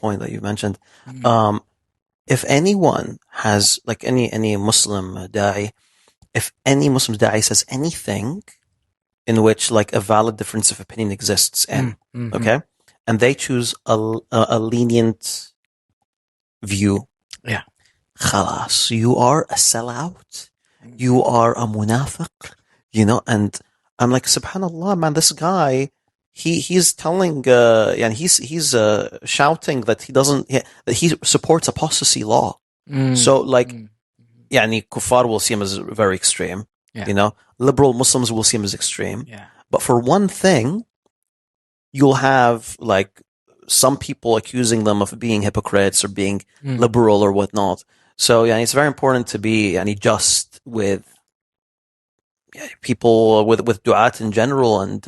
point that you mentioned. Mm. If anyone has, like any Muslim da'i, if any Muslim da'i says anything in which like a valid difference of opinion exists in, Mm-hmm. okay, and they choose a lenient view, Yeah. khalas, you are a sellout, you are a munafiq, and I'm like, subhanallah, man, this guy, he's telling, and he's shouting that that he supports apostasy law. So like, yani kuffar will see him as very extreme, Yeah. liberal Muslims will see him as extreme. Yeah. But for one thing, you'll have like some people accusing them of being hypocrites or being liberal or whatnot. So yeah, it's very important to be just with people, with du'at in general, and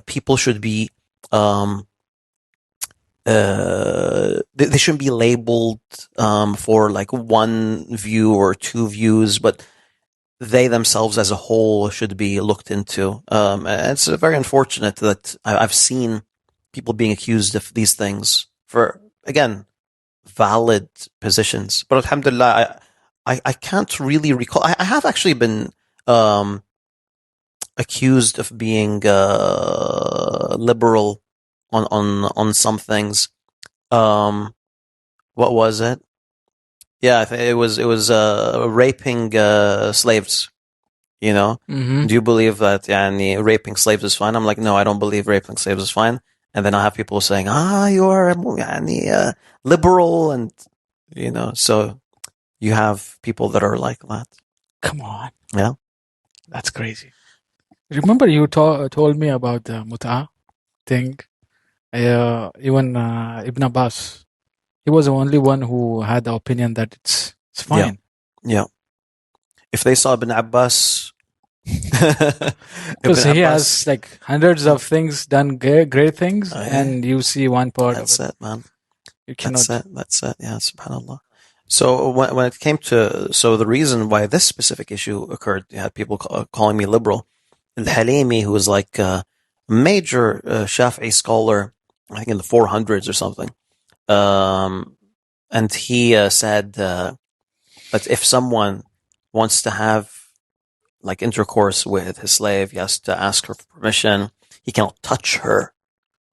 people should be they shouldn't be labeled for like one view or two views, but they themselves as a whole should be looked into. And it's very unfortunate that I've seen people being accused of these things for, again, valid positions. But alhamdulillah, I can't really recall. I have actually been accused of being liberal on some things. What was it? Yeah, I think it was raping slaves. Mm-hmm. Do you believe that raping slaves is fine? I'm like, no, I don't believe raping slaves is fine. And then I have people saying, you are liberal, and so you have people that are like that. Come on. Yeah, That's crazy. Remember you told me about the mut'ah thing? Even Ibn Abbas, he was the only one who had the opinion that it's fine. Yeah. If they saw Ibn Abbas, because he has like hundreds of things done, great things, and you see one part of it. That's it, man. You cannot. That's it. Yeah, subhanallah. So when it came to, the reason why this specific issue occurred, you had people calling me liberal. Al-Halimi, who was like a major Shafi'i scholar, I think in the 400s or something, and he said that if someone wants to have like intercourse with his slave, he has to ask her for permission. He cannot touch her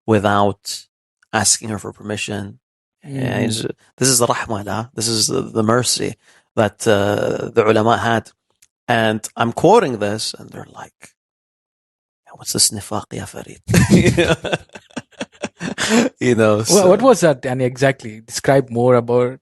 without asking her for permission. This is the rahmah, this is the mercy that the ulama had. And I'm quoting this, and they're like, what's this nifaq, ya Farid? So, what was that? And exactly, describe more about.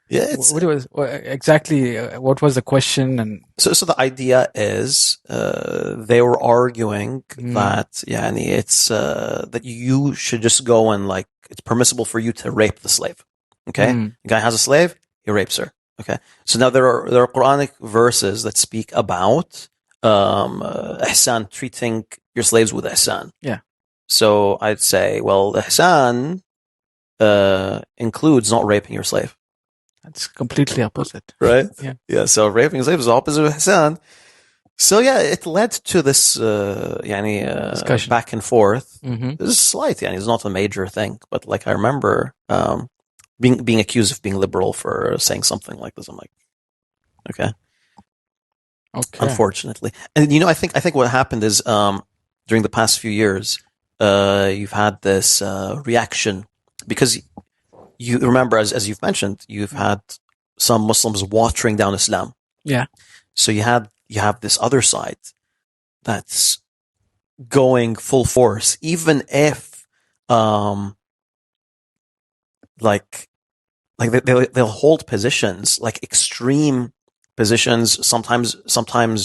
Yeah, what was exactly? What was the question? And so the idea is, they were arguing that it's that you should just go and like it's permissible for you to rape the slave. Okay, the guy has a slave, he rapes her. Okay, so now there are Quranic verses that speak about ihsan, treating your slaves with ihsan. Yeah. So I'd say, well, ihsan includes not raping your slave. That's completely opposite. Right? Yeah. So raping slaves is opposite of ihsan. So yeah, it led to this discussion back and forth. This is slight, it's not a major thing, but like I remember being accused of being liberal for saying something like this. I'm like, okay. Unfortunately. And I think what happened is during the past few years, you've had this reaction because you remember, as you've mentioned, you've had some Muslims watering down Islam. Yeah. So you have this other side that's going full force, even if like they'll hold positions, like extreme positions, sometimes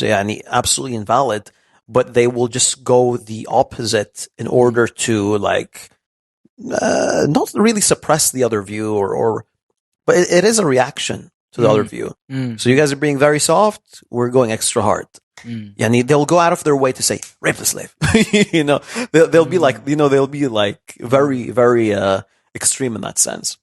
absolutely invalid, but they will just go the opposite in order to like not really suppress the other view but it is a reaction to the other view. So you guys are being very soft, we're going extra hard. They'll go out of their way to say rape the slave. They'll be like, they'll be like very, very extreme in that sense.